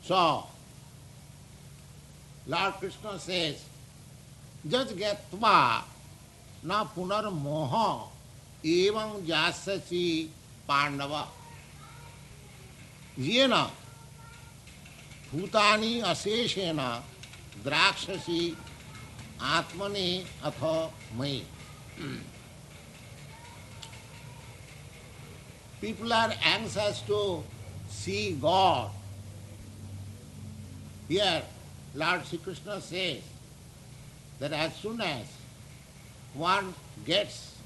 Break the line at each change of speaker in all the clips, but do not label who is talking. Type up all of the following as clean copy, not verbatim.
So, Lord Krishna says, Jaj gatva na punar moha evam jasachi pandava yena bhutani aseshena drakshasi atmani atha mai. People are anxious to see God. Here, Lord Sri Krishna says that as soon as one gets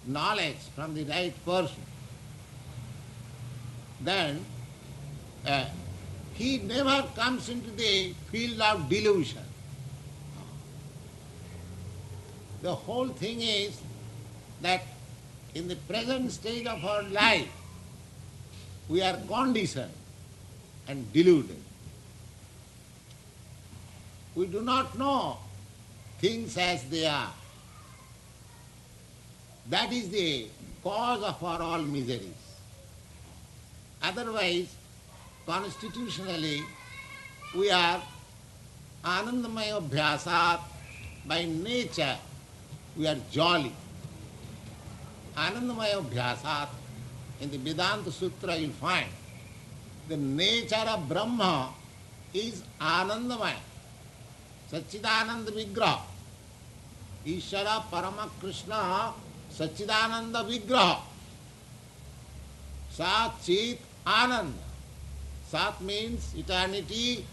knowledge from the right person, then he never comes into the field of delusion. The whole thing is that in the present stage of our life, we are conditioned and deluded. We do not know things as they are. That is the cause of our all miseries. Otherwise, constitutionally, we are anandamaya abhyasat. By nature, we are jolly. Anandamaya abhyasat. In the Vedanta Sutra you find the nature of Brahma is Anandamaya, Satchidananda Vigraha. Ishvara Parama Krishna Satchidananda Vigraha. Sat Chit Ananda. Sat means eternity,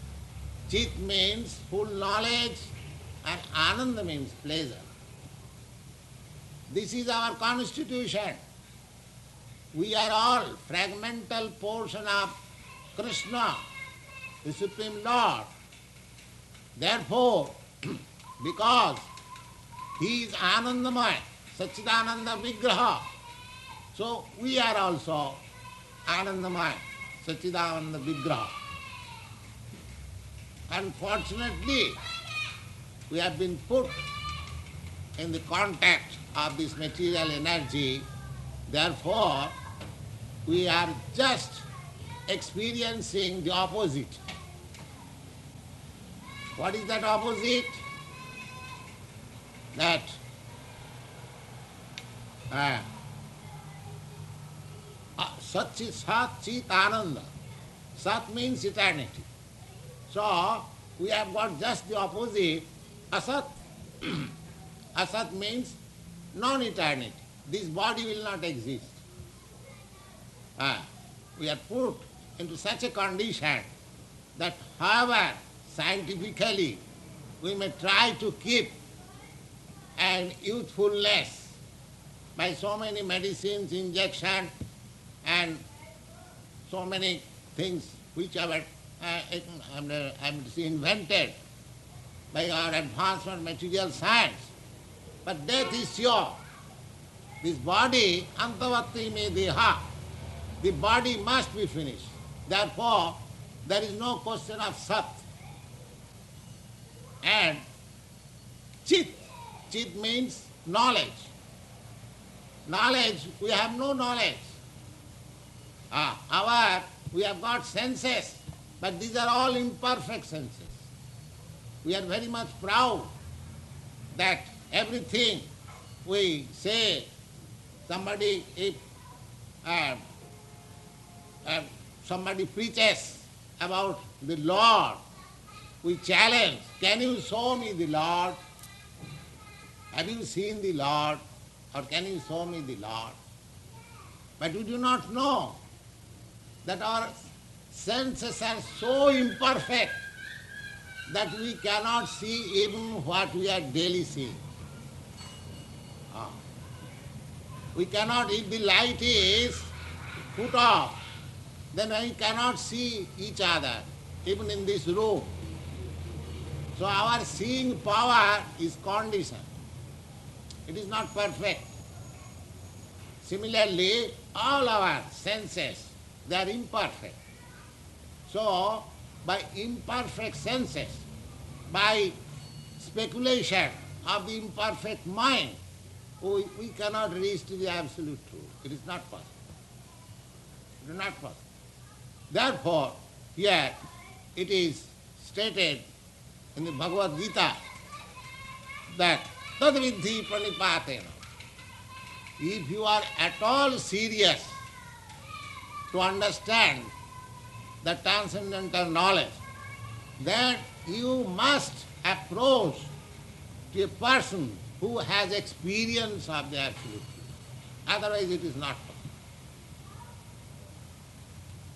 Chit means full knowledge, and Ananda means pleasure. This is our constitution. We are all fragmental portion of Krishna, the Supreme Lord. Therefore, because He is Anandamaya, Satchidananda Vigraha, so we are also Anandamaya, Satchidananda Vigraha. Unfortunately, we have been put in the contact of this material energy. Therefore, we are just experiencing the opposite. What is that opposite? That Sat Chit Ananda. Sat means eternity. So, we have got just the opposite, Asat. Asat means non-eternity. This body will not exist. We are put into such a condition that however scientifically we may try to keep an youthfulness by so many medicines, injection, and so many things which are invented by our advancement material science. But death is sure. This body, antavatti me deha, the body must be finished. Therefore, there is no question of sat. And chit, chit means knowledge. Knowledge, we have no knowledge. We have got senses, but these are all imperfect senses. We are very much proud that everything we say, somebody, if somebody preaches about the Lord, we challenge, can you show me the Lord? Have you seen the Lord? Or can you show me the Lord? But we do not know that our senses are so imperfect that we cannot see even what we are daily seeing. We cannot, if the light is put off, then we cannot see each other, even in this room. So our seeing power is conditioned. It is not perfect. Similarly, all our senses, they are imperfect. So, by imperfect senses, by speculation of the imperfect mind, we cannot reach to the absolute truth. It is not possible. It is not possible. Therefore, here, it is stated in the Bhagavad Gita that tadvidhi pranipatena. If you are at all serious to understand the transcendental knowledge, then you must approach to a person who has experience of the absolute truth. Otherwise it is not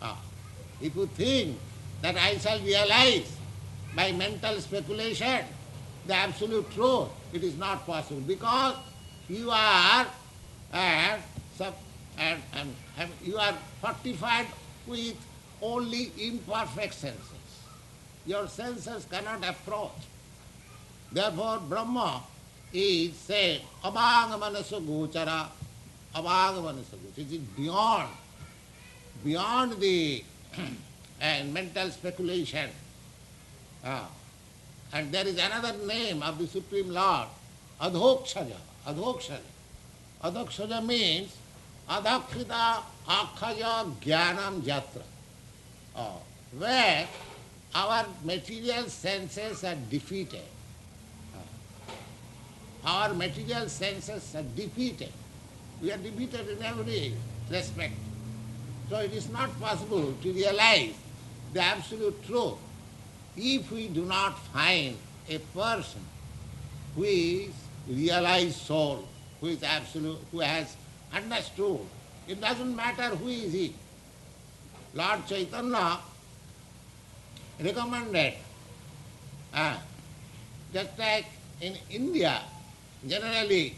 possible. If you think that I shall realize by mental speculation the absolute truth, it is not possible, because you are you are fortified with only imperfect senses. Your senses cannot approach. Therefore Brahma is said abhagamanasa gochara, abhagamanasa gochara. It is beyond the mental speculation. And there is another name of the Supreme Lord, Adhokshaja. Adhokshaja. Adhokshaja means Adhakrita Akhaja Jnanam Jatra. Where our material senses are defeated. Our material senses are defeated. We are defeated in every respect. So it is not possible to realize the absolute truth if we do not find a person who is realized soul, who is absolute, who has understood. It doesn't matter who is he. Lord Chaitanya recommended, just like in India, generally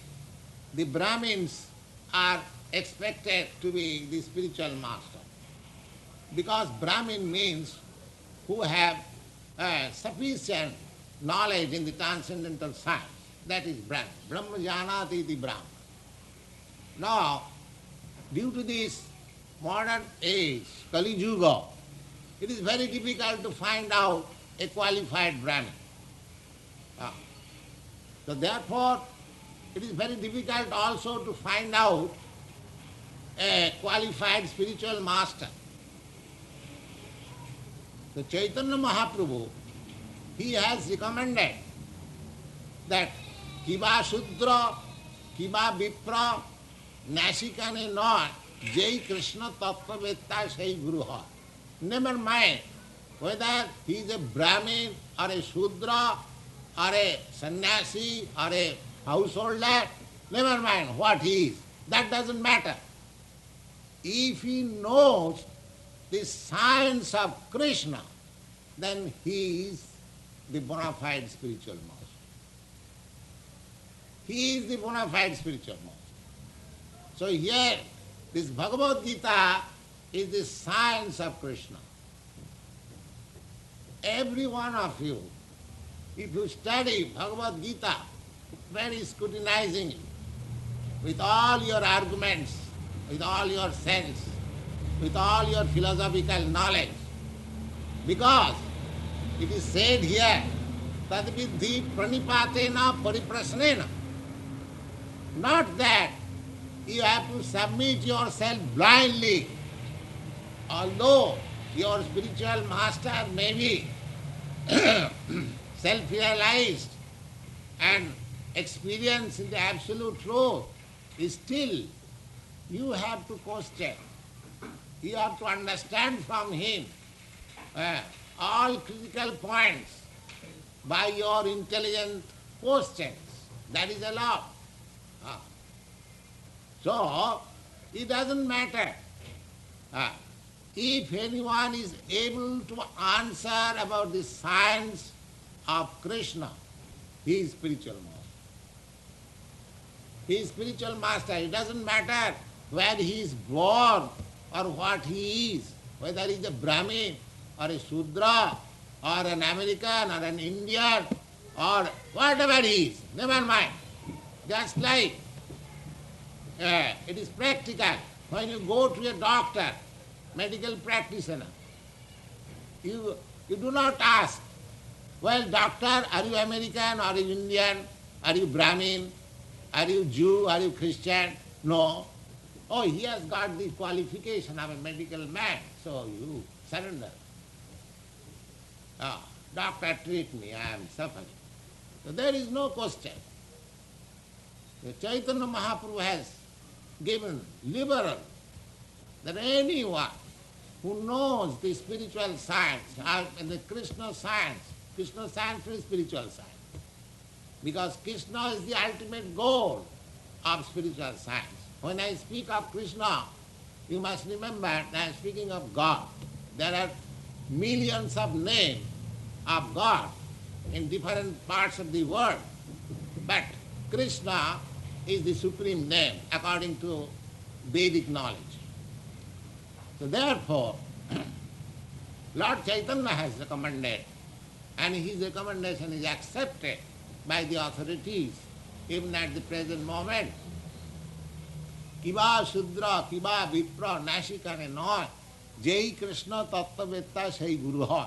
the Brahmins are expected to be the spiritual master, because Brahmin means who have sufficient knowledge in the transcendental science. That is Brahman. Brahma janati iti Brahman. Now, due to this modern age, Kali Yuga, it is very difficult to find out a qualified Brahmin. So therefore, it is very difficult also to find out a qualified spiritual master. So Chaitanya Mahaprabhu, he has recommended that kiba shudra, kiba vipra, nasikane not, jai Krishna tattvavetta sai guruha. Never mind whether he is a Brahmin or a Shudra or a sannyasi or a householder, never mind what he is, that doesn't matter. If he knows the science of Krishna, then he is the bona fide spiritual master. He is the bona fide spiritual master. So here, this Bhagavad Gita is the science of Krishna. Every one of you, if you study Bhagavad Gita very scrutinizingly, with all your arguments, with all your sense, with all your philosophical knowledge, because it is said here, tadvidhi pranipatena pariprasnena. Not that you have to submit yourself blindly, although your spiritual master may be self-realized and experienced in the absolute truth, still you have to question. You have to understand from him all critical points by your intelligent questions. That is allowed. So, it doesn't matter if anyone is able to answer about the science of Krishna, he is spiritual master. He is spiritual master. It doesn't matter where he is born or what he is, whether he is a Brahmin or a Shudra or an American or an Indian or whatever he is, never mind. Just like it is practical. When you go to a doctor, medical practitioner, you do not ask, well, doctor, are you American, are you Indian, are you Brahmin, are you Jew, are you Christian? No. Oh, he has got the qualification of a medical man, so you surrender. Doctor, treat me, I am suffering. So there is no question. The Chaitanya Mahaprabhu has given liberal that anyone who knows the spiritual science, the Krishna science is spiritual science. Because Krishna is the ultimate goal of spiritual science. When I speak of Krishna, you must remember that I am speaking of God. There are millions of names of God in different parts of the world, but Krishna is the supreme name according to Vedic knowledge. So therefore, Lord Chaitanya has recommended, and his recommendation is accepted by the authorities even at the present moment. Kiba Shudra, Kiba Vipra, Nashikane Noy, Jai Krishna Tattvetta Sai Guru Hoy.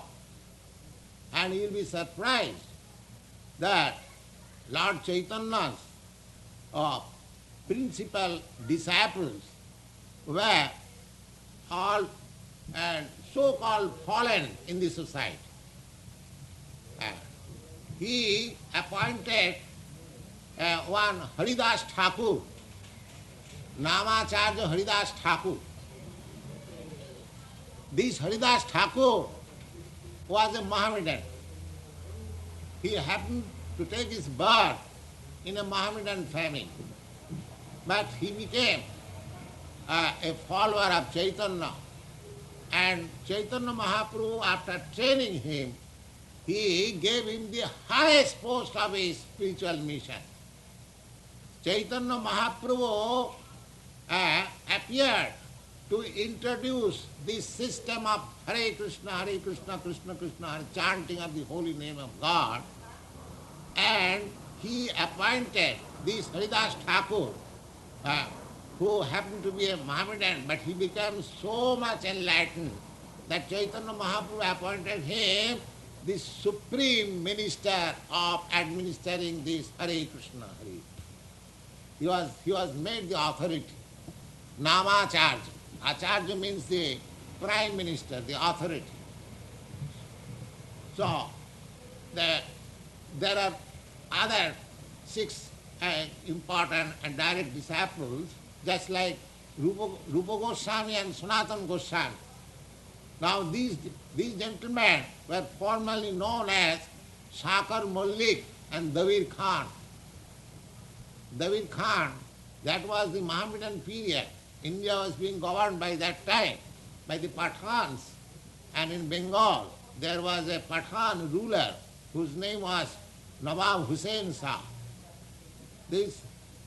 And you will be surprised that Lord Chaitanya's principal disciples were all so-called fallen in the society. He appointed one Haridas Thakur, Namacharya Haridas Thakur. This Haridas Thakur was a Mohammedan. He happened to take his birth in a Mohammedan family. But he became a follower of Chaitanya. And Chaitanya Mahaprabhu, after training him, he gave him the highest post of his spiritual mission. Chaitanya Mahaprabhu appeared to introduce this system of Hare Krishna, Krishna Krishna, Hare, chanting of the holy name of God. And he appointed this Haridas Thakur, who happened to be a Mohammedan, but he became so much enlightened that Chaitanya Mahaprabhu appointed him the supreme minister of administering this Hare Krishna, Hare. He was made the authority, Namacharya. Acharya means the prime minister, the authority. So, there are other 6 important and direct disciples, just like Rupa Goswami and Sanatana Goswami. Now these gentlemen were formerly known as Sakar Mallik and Davir Khan. Davir Khan, that was the Mohammedan period. India was being governed by that time by the Pathans, and in Bengal there was a Pathan ruler whose name was Nawab Hussain Shah.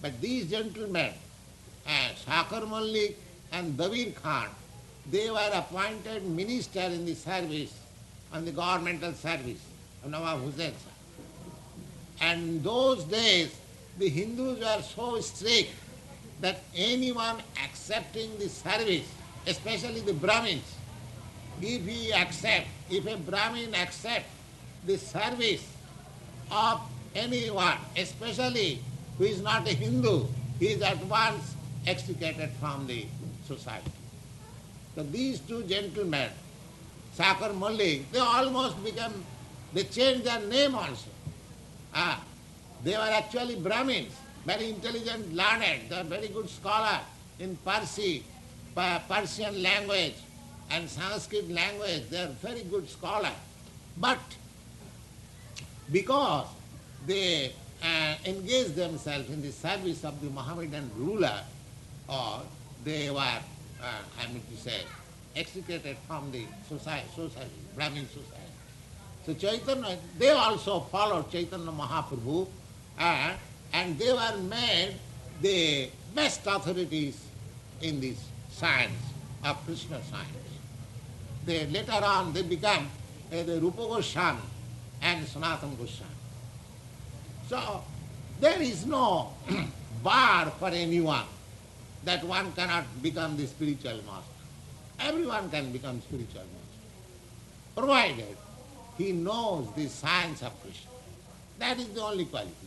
But these gentlemen, Sakar Mallik and Davir Khan, they were appointed minister in the service, on the governmental service of Nawab Hussain Shah. And in those days, the Hindus were so strict that anyone accepting the service, especially the Brahmins, if a Brahmin accepts the service of anyone, especially who is not a Hindu, he is at once extricated from the society. So these 2 gentlemen, Sakar Mallik, they changed their name also. They were actually Brahmins, very intelligent, learned, they were very good scholars in Persian language and Sanskrit language, they are very good scholars. But because they engaged themselves in the service of the Mohammedan ruler, or they were, extricated from the society, Brahmin society. So Chaitanya, they also followed Chaitanya Mahaprabhu, and they were made the best authorities in this science of Krishna science. Later on they became the Rupa Goswami and Sanatana Goswami. So there is no bar for anyone that one cannot become the spiritual master. Everyone can become spiritual master, provided he knows the science of Krishna. That is the only qualification.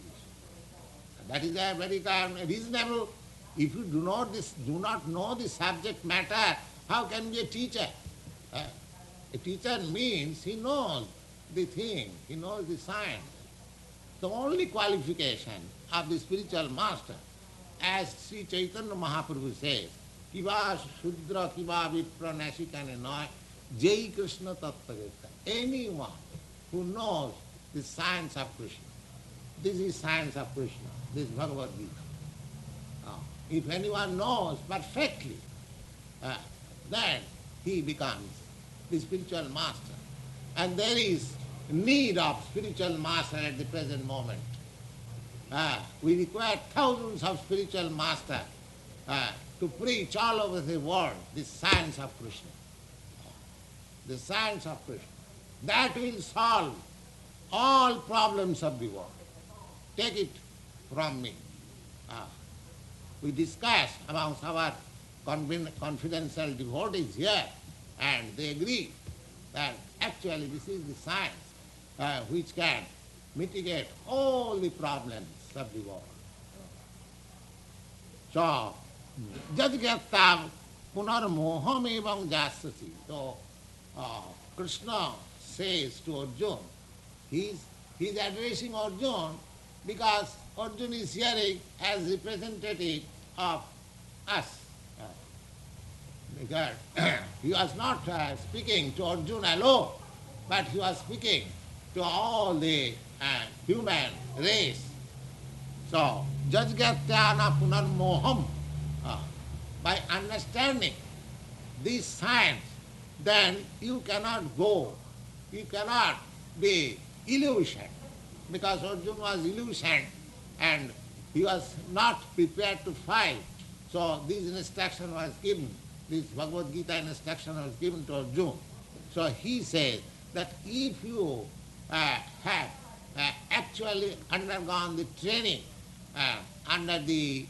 That is a very reasonable. If you do not know the subject matter, how can you be a teacher? A teacher means he knows the thing, he knows the science. The only qualification of the spiritual master, as Sri Chaitanya Mahaprabhu says, Kiva Shudra Kiva Vipra Nasikane Noy, Jai Krishna Tattva. Anyone who knows the science of Krishna, this is science of Krishna, this is Bhagavad Gita. If anyone knows perfectly, then he becomes the spiritual master. And there is need of spiritual master at the present moment. We require thousands of spiritual masters to preach all over the world the science of Krishna. The science of Krishna. That will solve all problems of the world. Take it from me. We discussed amongst our confidential devotees here, and they agree that actually this is the science which can mitigate all the problems of the world. So, jadgyata punarmoham evam jasati. So, Krishna says to Arjuna, he's addressing Arjuna because Arjuna is hearing as representative of us. Because he was not speaking to Arjuna alone, but he was speaking to all the human race. So, jajgatyana punarmoham, by understanding this science, then you cannot go, you cannot be illusioned, because Arjuna was illusioned and he was not prepared to fight. So this instruction was given, this Bhagavad Gita instruction was given to Arjuna. So he says that if you have actually undergone the training under the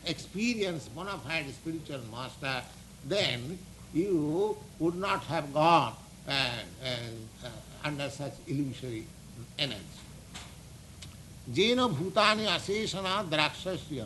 experienced bona fide spiritual master, then you would not have gone under such illusory energy. Jena bhutani asesana drakshasya